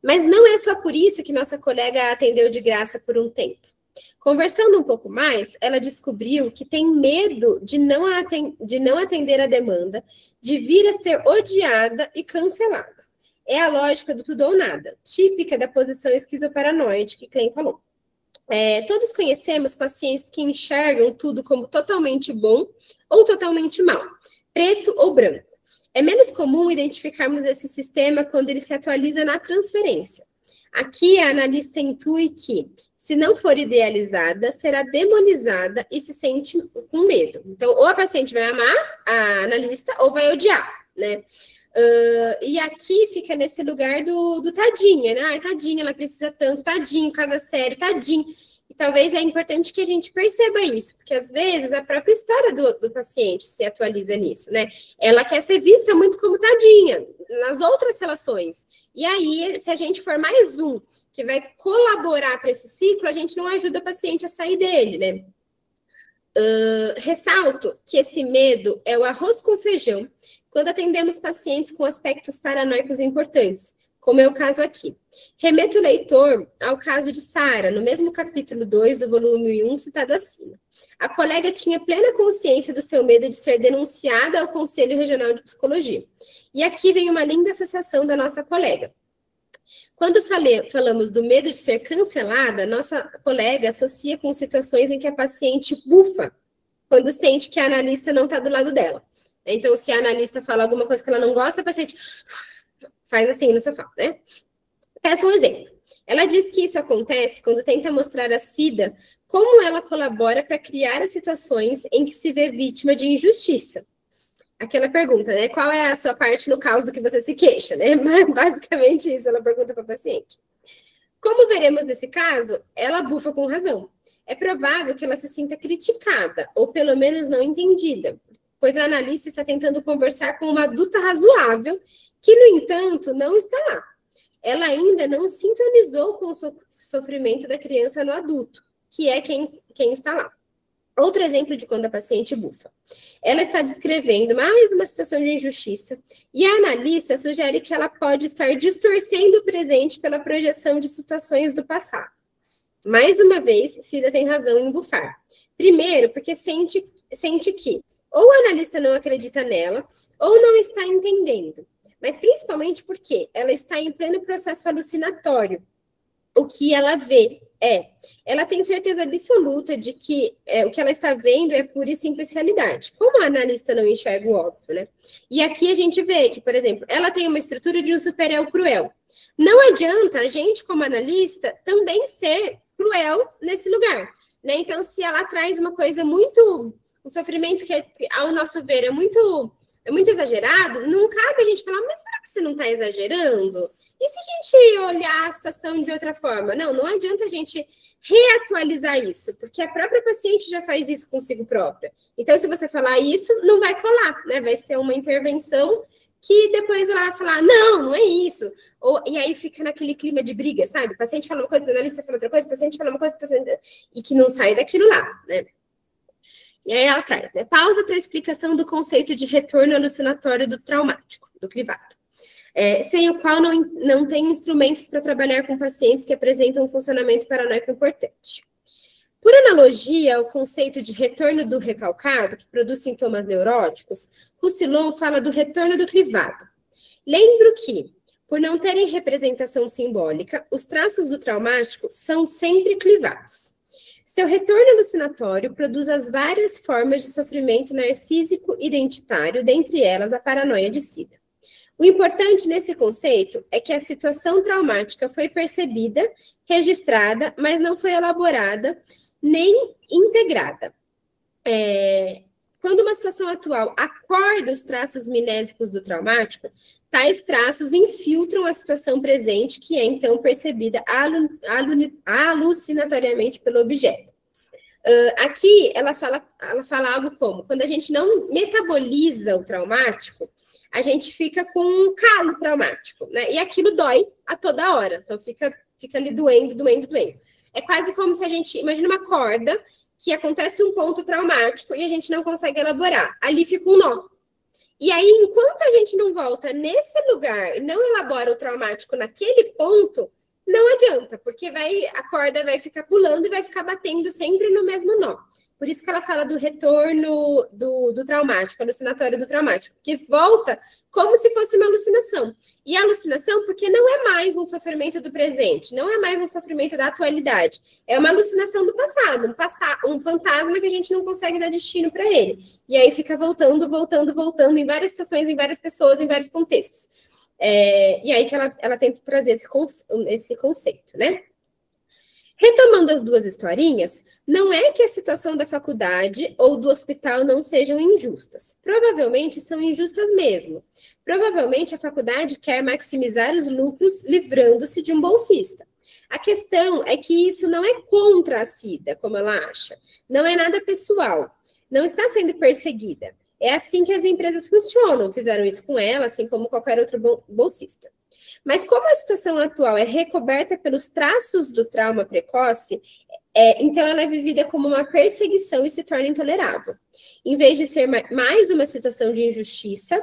Mas não é só por isso que nossa colega a atendeu de graça por um tempo. Conversando um pouco mais, ela descobriu que tem medo de não atender a demanda, de vir a ser odiada e cancelada. É a lógica do tudo ou nada, típica da posição esquizoparanoide que Klein falou. Todos conhecemos pacientes que enxergam tudo como totalmente bom ou totalmente mal, preto ou branco. É menos comum identificarmos esse sistema quando ele se atualiza na transferência. Aqui, a analista intui que, se não for idealizada, será demonizada e se sente com medo. Então, ou a paciente vai amar a analista ou vai odiar, né? E aqui fica nesse lugar do tadinha, né? Ai, tadinha, ela precisa tanto, tadinho, casa sério, tadinho. E talvez é importante que a gente perceba isso, porque às vezes a própria história do paciente se atualiza nisso, né? Ela quer ser vista muito como tadinha nas outras relações. E aí, se a gente for mais um que vai colaborar para esse ciclo, a gente não ajuda o paciente a sair dele, né? Ressalto que esse medo é o arroz com feijão quando atendemos pacientes com aspectos paranoicos importantes, como é o caso aqui. Remeto o leitor ao caso de Sara, no mesmo capítulo 2 do volume 1, citado acima. A colega tinha plena consciência do seu medo de ser denunciada ao Conselho Regional de Psicologia. E aqui vem uma linda associação da nossa colega. Quando falamos do medo de ser cancelada, nossa colega associa com situações em que a paciente bufa quando sente que a analista não está do lado dela. Então, se a analista fala alguma coisa que ela não gosta, a paciente faz assim no sofá, né? Peço um exemplo. Ela diz que isso acontece quando tenta mostrar a Cida como ela colabora para criar as situações em que se vê vítima de injustiça. Aquela pergunta, né? Qual é a sua parte no caos do que você se queixa, né? Basicamente isso, ela pergunta para a paciente. Como veremos nesse caso, ela bufa com razão. É provável que ela se sinta criticada, ou pelo menos não entendida, pois a analista está tentando conversar com uma adulta razoável, que, no entanto, não está lá. Ela ainda não sintonizou com o sofrimento da criança no adulto, que é quem está lá. Outro exemplo de quando a paciente bufa. Ela está descrevendo mais uma situação de injustiça e a analista sugere que ela pode estar distorcendo o presente pela projeção de situações do passado. Mais uma vez, Cida tem razão em bufar. Primeiro, porque sente que ou a analista não acredita nela ou não está entendendo. Mas principalmente porque ela está em pleno processo alucinatório. O que ela vê ela tem certeza absoluta de que o que ela está vendo é pura e simples realidade. Como a analista não enxerga o óbvio, né? E aqui a gente vê que, por exemplo, ela tem uma estrutura de um super-eu cruel. Não adianta a gente, como analista, também ser cruel nesse lugar, né? Então, se ela traz uma coisa um sofrimento que, ao nosso ver, é muito exagerado, não cabe a gente falar, mas será que você não está exagerando? E se a gente olhar a situação de outra forma? Não adianta a gente reatualizar isso, porque a própria paciente já faz isso consigo própria. Então, se você falar isso, não vai colar, né? Vai ser uma intervenção que depois ela vai falar, não é isso. E aí fica naquele clima de briga, sabe? O paciente fala uma coisa, o analista fala outra coisa, o paciente fala uma coisa, e que não sai daquilo lá, né? E aí ela traz, né? Pausa para a explicação do conceito de retorno alucinatório do traumático, do clivado. Sem o qual não tem instrumentos para trabalhar com pacientes que apresentam um funcionamento paranoico importante. Por analogia ao conceito de retorno do recalcado, que produz sintomas neuróticos, Roussillon fala do retorno do clivado. Lembro que, por não terem representação simbólica, os traços do traumático são sempre clivados. Seu retorno alucinatório produz as várias formas de sofrimento narcísico identitário, dentre elas a paranoia de Cida. O importante nesse conceito é que a situação traumática foi percebida, registrada, mas não foi elaborada nem integrada. Quando uma situação atual acorda os traços mnésicos do traumático, tais traços infiltram a situação presente, que é então percebida alucinatoriamente pelo objeto. Aqui ela fala algo como, quando a gente não metaboliza o traumático, a gente fica com um calo traumático, né? E aquilo dói a toda hora, então fica ali doendo. É quase como se a gente, imagina uma corda que acontece um ponto traumático e a gente não consegue elaborar. Ali fica um nó. E aí, enquanto a gente não volta nesse lugar e não elabora o traumático naquele ponto, não adianta, porque a corda vai ficar pulando e vai ficar batendo sempre no mesmo nó. Por isso que ela fala do retorno do traumático, alucinatório do traumático, que volta como se fosse uma alucinação. E a alucinação, porque não é mais um sofrimento do presente, não é mais um sofrimento da atualidade, é uma alucinação do passado, um fantasma que a gente não consegue dar destino para ele. E aí fica voltando em várias situações, em várias pessoas, em vários contextos. E aí que ela tenta trazer esse conceito, né? Retomando as duas historinhas, não é que a situação da faculdade ou do hospital não sejam injustas. Provavelmente são injustas mesmo. Provavelmente a faculdade quer maximizar os lucros livrando-se de um bolsista. A questão é que isso não é contra a Cida, como ela acha. Não é nada pessoal. Não está sendo perseguida. É assim que as empresas funcionam. Fizeram isso com ela, assim como qualquer outro bolsista. Mas como a situação atual é recoberta pelos traços do trauma precoce, então ela é vivida como uma perseguição e se torna intolerável. Em vez de ser mais uma situação de injustiça,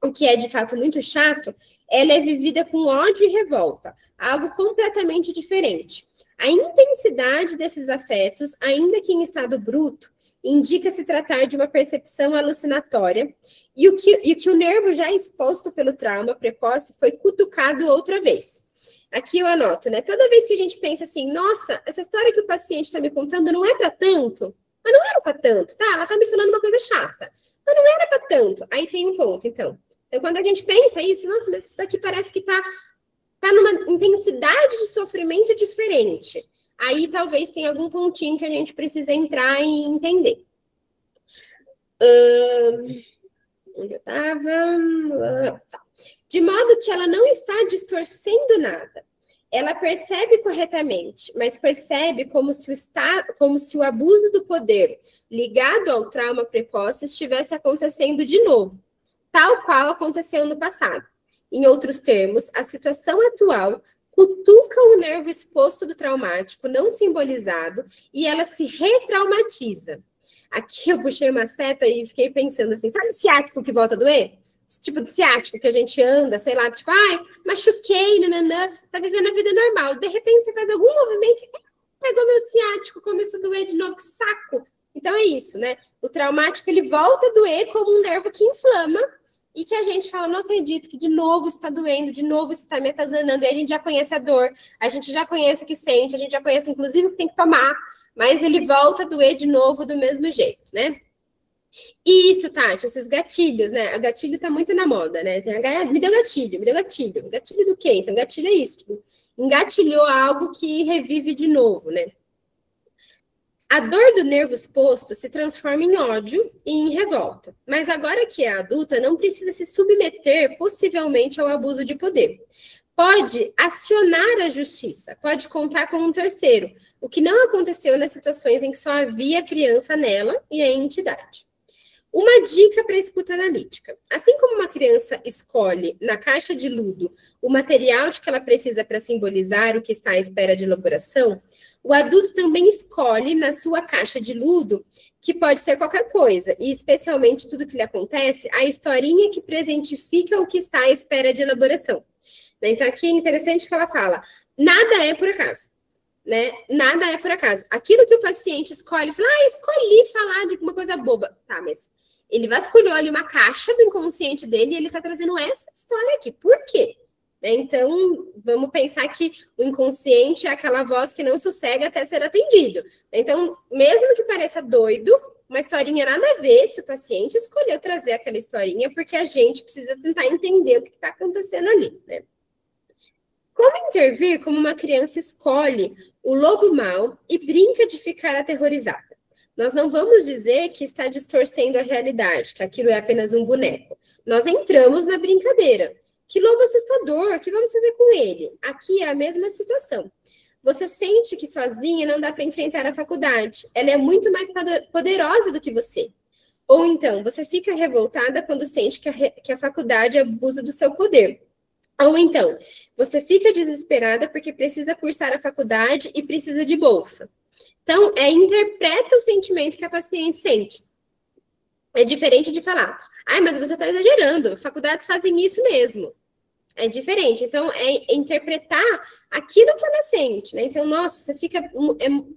o que é de fato muito chato, ela é vivida com ódio e revolta, algo completamente diferente. A intensidade desses afetos, ainda que em estado bruto, indica se tratar de uma percepção alucinatória e o que o nervo já exposto pelo trauma precoce foi cutucado outra vez. Aqui eu anoto, né? Toda vez que a gente pensa assim, nossa, essa história que o paciente está me contando não é para tanto, mas não era para tanto, tá? Ela está me falando uma coisa chata, mas não era para tanto. Aí tem um ponto, então. Então, quando a gente pensa isso, nossa, mas isso aqui parece que está numa intensidade de sofrimento diferente. Aí talvez tenha algum pontinho que a gente precisa entrar e entender. Onde eu estava? Tá. De modo que ela não está distorcendo nada. Ela percebe corretamente, mas percebe como se o abuso do poder ligado ao trauma precoce estivesse acontecendo de novo, tal qual aconteceu no passado. Em outros termos, a situação atual cutuca o nervo exposto do traumático não simbolizado e ela se retraumatiza. Aqui eu puxei uma seta e fiquei pensando assim, sabe o ciático que volta a doer? Esse tipo de ciático que a gente anda, sei lá, tipo, ai, machuquei, nananã, tá vivendo a vida normal. De repente você faz algum movimento e pegou meu ciático, começou a doer de novo, que saco. Então é isso, né? O traumático, ele volta a doer como um nervo que inflama e que a gente fala, não acredito que de novo isso está doendo, de novo isso está me atazanando, e a gente já conhece a dor, a gente já conhece o que sente, a gente já conhece, inclusive, o que tem que tomar, mas ele volta a doer de novo do mesmo jeito, né? E isso, Tati, esses gatilhos, né? O gatilho tá muito na moda, né? Me deu gatilho, me deu gatilho. Gatilho do quê? Então, gatilho é isso, tipo, engatilhou algo que revive de novo, né? A dor do nervo exposto se transforma em ódio e em revolta. Mas agora que é adulta, não precisa se submeter possivelmente ao abuso de poder. Pode acionar a justiça, pode contar com um terceiro, o que não aconteceu nas situações em que só havia criança nela e a entidade. Uma dica para a escuta analítica. Assim como uma criança escolhe na caixa de ludo o material de que ela precisa para simbolizar o que está à espera de elaboração, o adulto também escolhe na sua caixa de ludo, que pode ser qualquer coisa, e especialmente tudo que lhe acontece, a historinha que presentifica o que está à espera de elaboração. Então, aqui é interessante que ela fala, nada é por acaso. Né? Nada é por acaso. Aquilo que o paciente escolhe, fala, escolhi falar de uma coisa boba. Tá, mas ele vasculhou ali uma caixa do inconsciente dele e ele está trazendo essa história aqui. Por quê? Então, vamos pensar que o inconsciente é aquela voz que não sossega até ser atendido. Então, mesmo que pareça doido, uma historinha nada a ver se o paciente escolheu trazer aquela historinha, porque a gente precisa tentar entender o que está acontecendo ali, né? Como intervir como uma criança escolhe o lobo mau e brinca de ficar aterrorizada? Nós não vamos dizer que está distorcendo a realidade, que aquilo é apenas um boneco. Nós entramos na brincadeira. Que lobo assustador, o que vamos fazer com ele? Aqui é a mesma situação. Você sente que sozinha não dá para enfrentar a faculdade. Ela é muito mais poderosa do que você. Ou então, você fica revoltada quando sente que a faculdade abusa do seu poder. Ou então, você fica desesperada porque precisa cursar a faculdade e precisa de bolsa. Então, interpreta o sentimento que a paciente sente. É diferente de falar, mas você está exagerando, faculdades fazem isso mesmo. É diferente. Então, é interpretar aquilo que ela sente, né? Então, nossa, você fica...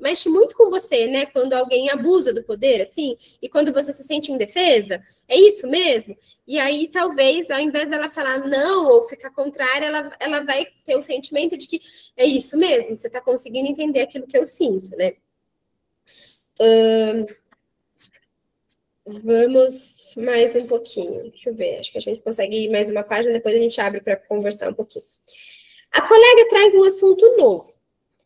mexe muito com você, né? Quando alguém abusa do poder, assim, e quando você se sente indefesa. É isso mesmo? E aí, talvez, ao invés dela falar não ou ficar contrária, ela vai ter o sentimento de que é isso mesmo, você está conseguindo entender aquilo que eu sinto, né? Vamos mais um pouquinho. Deixa eu ver, acho que a gente consegue ir mais uma página, depois a gente abre para conversar um pouquinho. A colega traz um assunto novo.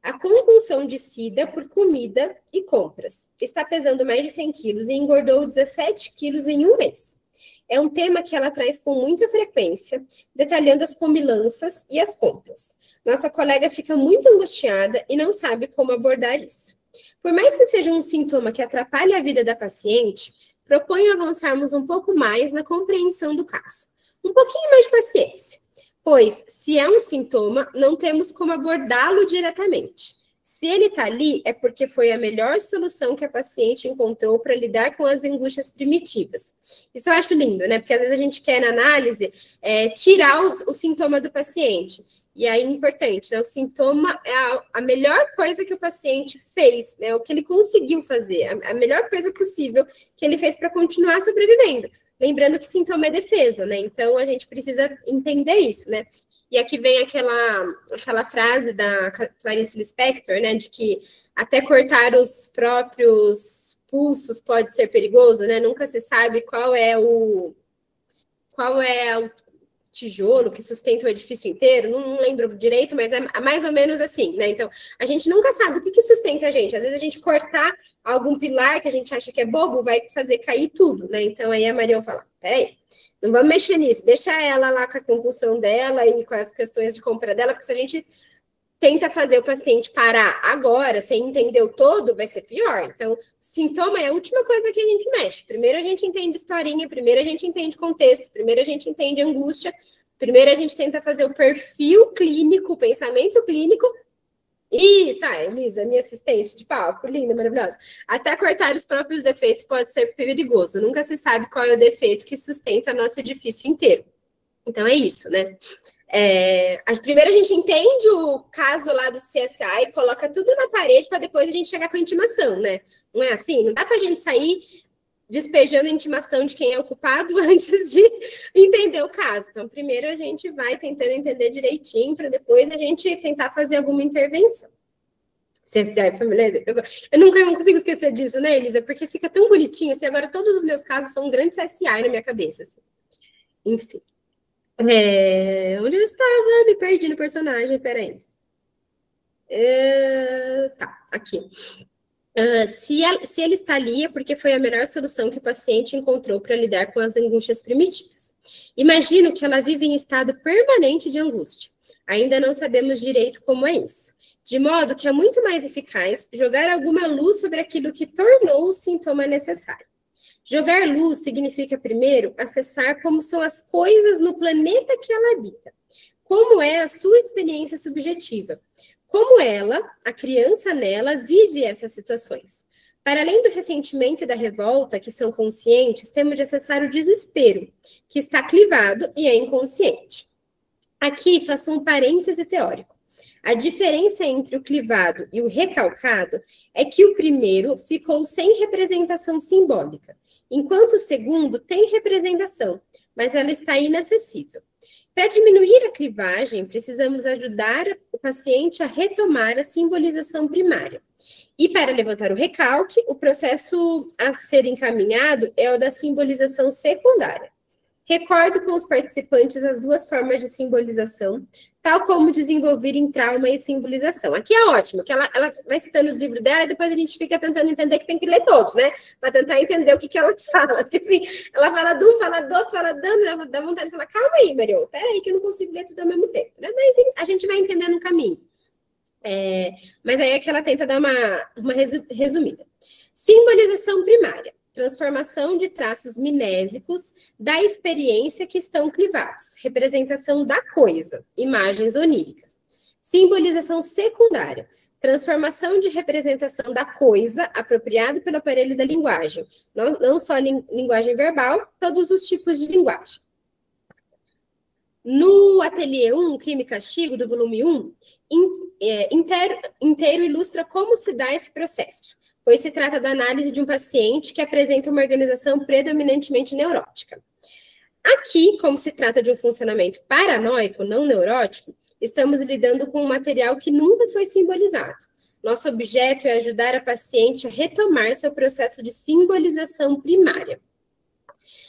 A compulsão de Cida por comida e compras. Está pesando mais de 100 quilos e engordou 17 quilos em um mês. É um tema que ela traz com muita frequência, detalhando as comilanças e as compras. Nossa colega fica muito angustiada e não sabe como abordar isso. Por mais que seja um sintoma que atrapalhe a vida da paciente, proponho avançarmos um pouco mais na compreensão do caso. Um pouquinho mais de paciência, pois, se é um sintoma, não temos como abordá-lo diretamente. Se ele está ali, é porque foi a melhor solução que a paciente encontrou para lidar com as angústias primitivas. Isso eu acho lindo, né? Porque às vezes a gente quer, na análise, tirar o sintoma do paciente. E aí, importante, né? O sintoma é a melhor coisa que o paciente fez, né? O que ele conseguiu fazer, a melhor coisa possível que ele fez para continuar sobrevivendo. Lembrando que sintoma é defesa, né? Então, a gente precisa entender isso, né? E aqui vem aquela frase da Clarice Lispector, né? De que até cortar os próprios pulsos pode ser perigoso, né? Nunca se sabe qual é o tijolo que sustenta o edifício inteiro, não lembro direito, mas é mais ou menos assim, né? Então, a gente nunca sabe o que sustenta a gente. Às vezes a gente cortar algum pilar que a gente acha que é bobo, vai fazer cair tudo, né? Então, aí a Marion fala, peraí, não vamos mexer nisso, deixa ela lá com a compulsão dela e com as questões de compra dela, porque se a gente tenta fazer o paciente parar agora, sem entender o todo, vai ser pior. Então, sintoma é a última coisa que a gente mexe. Primeiro a gente entende historinha, primeiro a gente entende contexto, primeiro a gente entende angústia, primeiro a gente tenta fazer o perfil clínico, o pensamento clínico. Isso, Elisa, minha assistente de palco, linda, maravilhosa. Até cortar os próprios defeitos pode ser perigoso. Nunca se sabe qual é o defeito que sustenta nosso edifício inteiro. Então, é isso, né? Primeiro a gente entende o caso lá do CSA e coloca tudo na parede para depois a gente chegar com a intimação, né? Não é assim? Não dá para a gente sair despejando a intimação de quem é o culpado antes de entender o caso. Então, primeiro a gente vai tentando entender direitinho para depois a gente tentar fazer alguma intervenção. CSA e família. Eu nunca consigo esquecer disso, né, Elisa? Porque fica tão bonitinho, assim, agora todos os meus casos são um grande CSA na minha cabeça, assim. Enfim. Onde eu estava? Me perdi no personagem, peraí. Tá, aqui. Se ele está ali é porque foi a melhor solução que o paciente encontrou para lidar com as angústias primitivas. Imagino que ela vive em estado permanente de angústia. Ainda não sabemos direito como é isso. De modo que é muito mais eficaz jogar alguma luz sobre aquilo que tornou o sintoma necessário. Jogar luz significa, primeiro, acessar como são as coisas no planeta que ela habita. Como é a sua experiência subjetiva. Como ela, a criança nela, vive essas situações. Para além do ressentimento e da revolta, que são conscientes, temos de acessar o desespero, que está clivado e é inconsciente. Aqui faço um parêntese teórico. A diferença entre o clivado e o recalcado é que o primeiro ficou sem representação simbólica, enquanto o segundo tem representação, mas ela está inacessível. Para diminuir a clivagem, precisamos ajudar o paciente a retomar a simbolização primária. E para levantar o recalque, o processo a ser encaminhado é o da simbolização secundária. Recordo com os participantes as duas formas de simbolização, tal como desenvolver em trauma e simbolização. Aqui é ótimo, que ela vai citando os livros dela e depois a gente fica tentando entender que tem que ler todos, né? Para tentar entender o que ela fala. Porque assim, ela fala de um, fala do outro, fala dando, dá vontade de falar, calma aí, Marion, peraí que eu não consigo ler tudo ao mesmo tempo. Mas a gente vai entendendo o caminho. Mas aí é que ela tenta dar uma resumida. Simbolização primária. Transformação de traços minésicos da experiência que estão clivados. Representação da coisa. Imagens oníricas. Simbolização secundária. Transformação de representação da coisa apropriado pelo aparelho da linguagem. Não só linguagem verbal, todos os tipos de linguagem. No ateliê 1, Crime e Castigo, do volume 1, inteiro ilustra como se dá esse processo, pois se trata da análise de um paciente que apresenta uma organização predominantemente neurótica. Aqui, como se trata de um funcionamento paranoico, não neurótico, estamos lidando com um material que nunca foi simbolizado. Nosso objeto é ajudar a paciente a retomar seu processo de simbolização primária.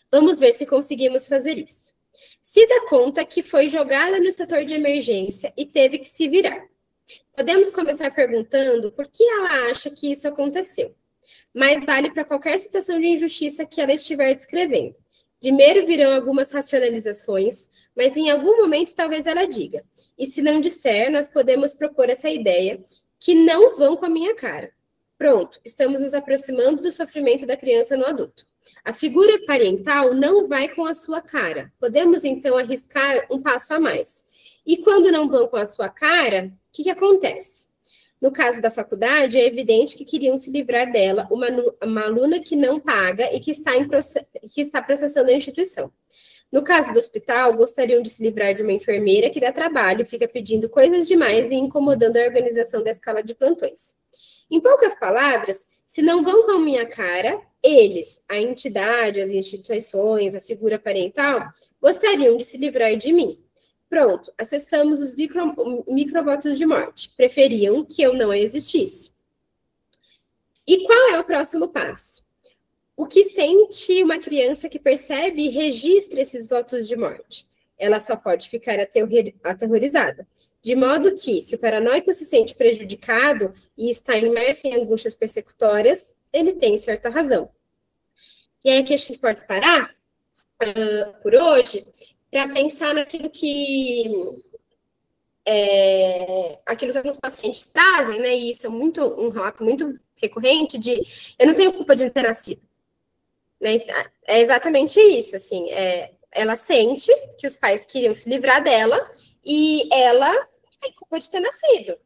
Vamos ver se conseguimos fazer isso. Se dá conta que foi jogada no setor de emergência e teve que se virar. Podemos começar perguntando por que ela acha que isso aconteceu. Mas vale para qualquer situação de injustiça que ela estiver descrevendo. Primeiro virão algumas racionalizações, mas em algum momento talvez ela diga. E se não disser, nós podemos propor essa ideia, que não vão com a minha cara. Pronto, estamos nos aproximando do sofrimento da criança no adulto. A figura parental não vai com a sua cara. Podemos, então, arriscar um passo a mais. E quando não vão com a sua cara, o que acontece? No caso da faculdade, é evidente que queriam se livrar dela, uma aluna que não paga e que está processando a instituição. No caso do hospital, gostariam de se livrar de uma enfermeira que dá trabalho, fica pedindo coisas demais e incomodando a organização da escala de plantões. Em poucas palavras, se não vão com a minha cara, eles, a entidade, as instituições, a figura parental, gostariam de se livrar de mim. Pronto, acessamos os microvotos de morte. Preferiam que eu não existisse. E qual é o próximo passo? O que sente uma criança que percebe e registra esses votos de morte? Ela só pode ficar aterrorizada. De modo que, se o paranoico se sente prejudicado e está imerso em angústias persecutórias, ele tem certa razão. E aí aqui a gente pode parar por hoje para pensar naquilo que alguns pacientes trazem, né? E isso é um relato muito recorrente de eu não tenho culpa de ter nascido. Né? É exatamente isso, assim, ela sente que os pais queriam se livrar dela e ela tem culpa de ter nascido.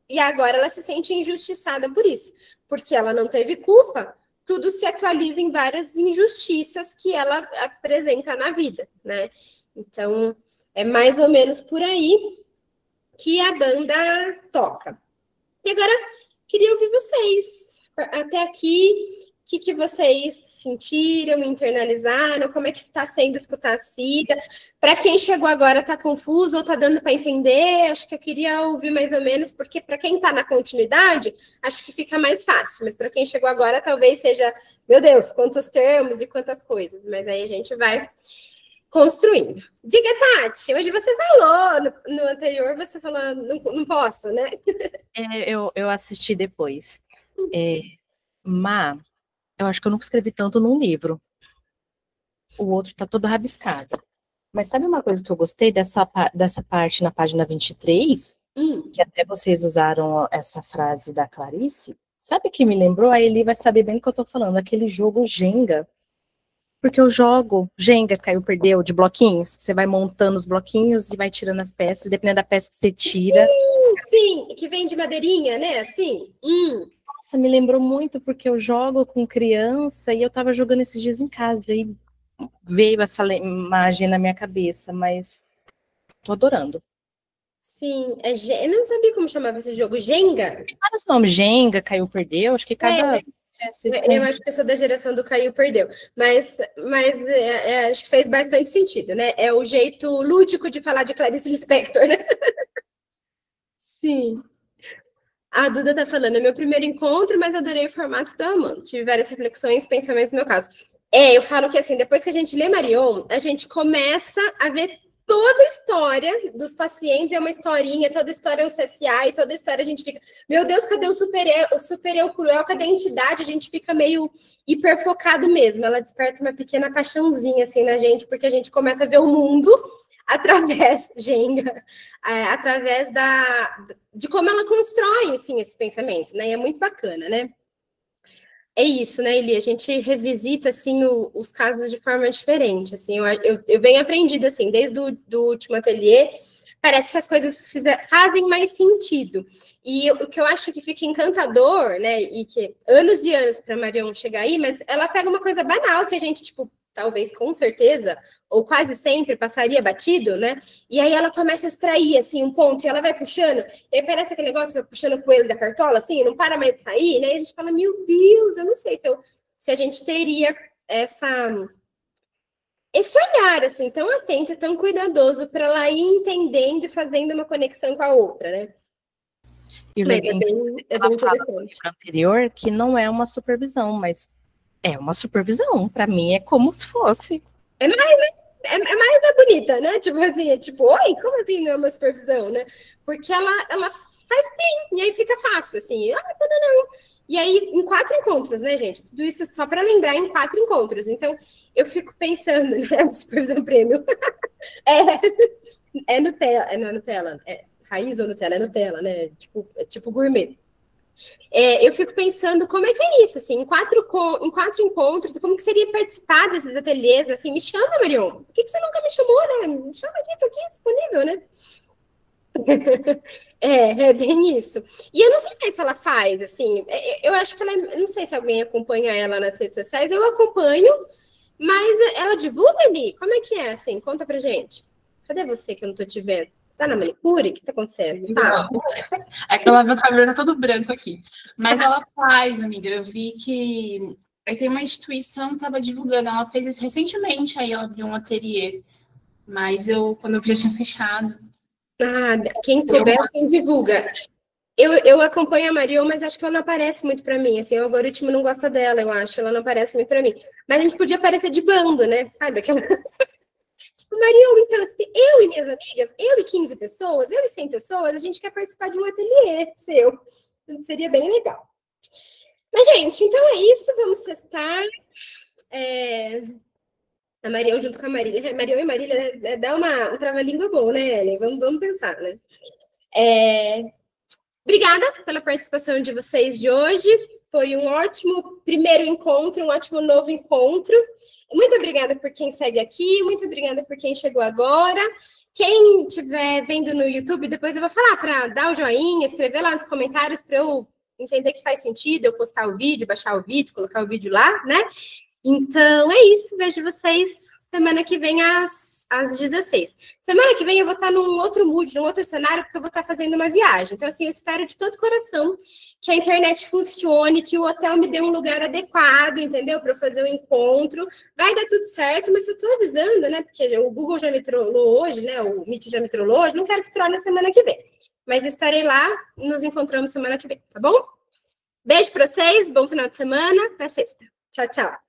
E agora ela se sente injustiçada por isso, porque ela não teve culpa, tudo se atualiza em várias injustiças que ela apresenta na vida, né? Então, é mais ou menos por aí que a banda toca. E agora, queria ouvir vocês. Até aqui, o que vocês sentiram, internalizaram? Como é que está sendo escutar a Cida? Para quem chegou agora, está confuso ou está dando para entender? Acho que eu queria ouvir mais ou menos, porque para quem está na continuidade, acho que fica mais fácil. Mas para quem chegou agora, talvez seja, meu Deus, quantos termos e quantas coisas. Mas aí a gente vai construindo. Diga, Tati, hoje você falou, no anterior você falou, não posso, né? Eu assisti depois. Eu acho que eu nunca escrevi tanto num livro. O outro tá todo rabiscado. Mas sabe uma coisa que eu gostei dessa parte na página 23? Que até vocês usaram essa frase da Clarice? Sabe o que me lembrou? A Eli vai saber bem do que eu tô falando. Aquele jogo Jenga. Porque eu jogo Jenga, caiu, perdeu, de bloquinhos. Você vai montando os bloquinhos e vai tirando as peças. Dependendo da peça que você tira. Sim, que vem de madeirinha, né? Assim. Nossa, me lembrou muito, porque eu jogo com criança e eu tava jogando esses dias em casa e veio essa imagem na minha cabeça, mas tô adorando. Sim, eu não sabia como chamava esse jogo, Jenga? Tem vários nomes, Jenga, caiu, perdeu, acho que cada... Eu acho que eu sou da geração do caiu, perdeu, mas acho que fez bastante sentido, né? É o jeito lúdico de falar de Clarice Lispector, né? Sim. A Duda tá falando, é meu primeiro encontro, mas adorei o formato do Amando. Tive várias reflexões, pensamentos no meu caso. Eu falo que assim, depois que a gente lê Marion, a gente começa a ver toda a história dos pacientes, é uma historinha, toda a história é um CSA, e toda a história a gente fica, meu Deus, cadê o super eu cruel, cadê a entidade? A gente fica meio hiperfocado mesmo. Ela desperta uma pequena paixãozinha assim na gente, porque a gente começa a ver o mundo através, Jenga, através de como ela constrói, assim, esse pensamento, né? E é muito bacana, né? É isso, né, Eli? A gente revisita, assim, os casos de forma diferente, assim. Eu venho aprendido, assim, desde o último ateliê, parece que as coisas fazem mais sentido. E o que eu acho que fica encantador, né, e que anos e anos para Marion chegar aí, mas ela pega uma coisa banal que a gente, tipo, talvez com certeza, ou quase sempre passaria batido, né? E aí ela começa a extrair, assim, um ponto, e ela vai puxando, e aí parece aquele negócio que vai puxando o coelho da cartola, assim, não para mais de sair, né? E a gente fala, meu Deus, eu não sei se a gente teria esse olhar, assim, tão atento e tão cuidadoso para ela ir entendendo e fazendo uma conexão com a outra, né? E o legal é bem interessante. No livro anterior que não é uma supervisão, mas é uma supervisão. Para mim é como se fosse. É mais bonita, né? Tipo assim, oi, como assim não é uma supervisão, né? Porque ela faz bem, e aí fica fácil, assim. Não. E aí, em 4 encontros, né, gente? Tudo isso só para lembrar em 4 encontros. Então, eu fico pensando, né? Supervisão prêmio. É Nutella, não é Nutella, raiz ou Nutella? É Nutella, né? Tipo gourmet. Eu fico pensando como é que é isso, assim, em 4 encontros, como que seria participar desses ateliês, assim, me chama, Marion, por que você nunca me chamou, né? Me chama aqui, tô aqui disponível, né? É bem isso. E eu não sei se ela faz, assim, eu acho que ela, não sei se alguém acompanha ela nas redes sociais, eu acompanho, mas ela divulga ali? Como é que é, assim? Conta pra gente. Cadê você que eu não tô te vendo? Tá na manicure? O que tá acontecendo? Não. É que meu cabelo tá todo branco aqui. Mas ela faz, amiga. Eu vi que aí tem uma instituição que tava divulgando. Ela fez isso recentemente, aí ela abriu um ateliê. Mas quando eu vi, já tinha fechado. Quem souber, quem divulga. Eu acompanho a Marion, mas acho que ela não aparece muito para mim. Assim, o algoritmo não gosta dela, eu acho. Ela não aparece muito para mim. Mas a gente podia aparecer de bando, né? Sabe? Aquela... Tipo, Marion, então, assim, eu e minhas amigas, eu e 15 pessoas, eu e 100 pessoas, a gente quer participar de um ateliê seu. Seria bem legal. Mas, gente, então é isso. Vamos testar. A Marion junto com a Marília. Marion e Marília dá um trava-língua bom, né, Ellen? Vamos pensar, né? Obrigada pela participação de vocês de hoje. Foi um ótimo primeiro encontro, um ótimo novo encontro. Muito obrigada por quem segue aqui, muito obrigada por quem chegou agora. Quem estiver vendo no YouTube, depois eu vou falar para dar o joinha, escrever lá nos comentários para eu entender que faz sentido eu postar o vídeo, baixar o vídeo, colocar o vídeo lá, né? Então é isso, vejo vocês semana que vem às 16. Semana que vem eu vou estar num outro mood, num outro cenário, porque eu vou estar fazendo uma viagem. Então, assim, eu espero de todo coração que a internet funcione, que o hotel me dê um lugar adequado, entendeu? Para eu fazer o encontro. Vai dar tudo certo, mas eu estou avisando, né? Porque o Google já me trollou hoje, né? O Meet já me trollou hoje. Não quero que trolle na semana que vem. Mas estarei lá, nos encontramos semana que vem, tá bom? Beijo para vocês, bom final de semana, até sexta. Tchau, tchau.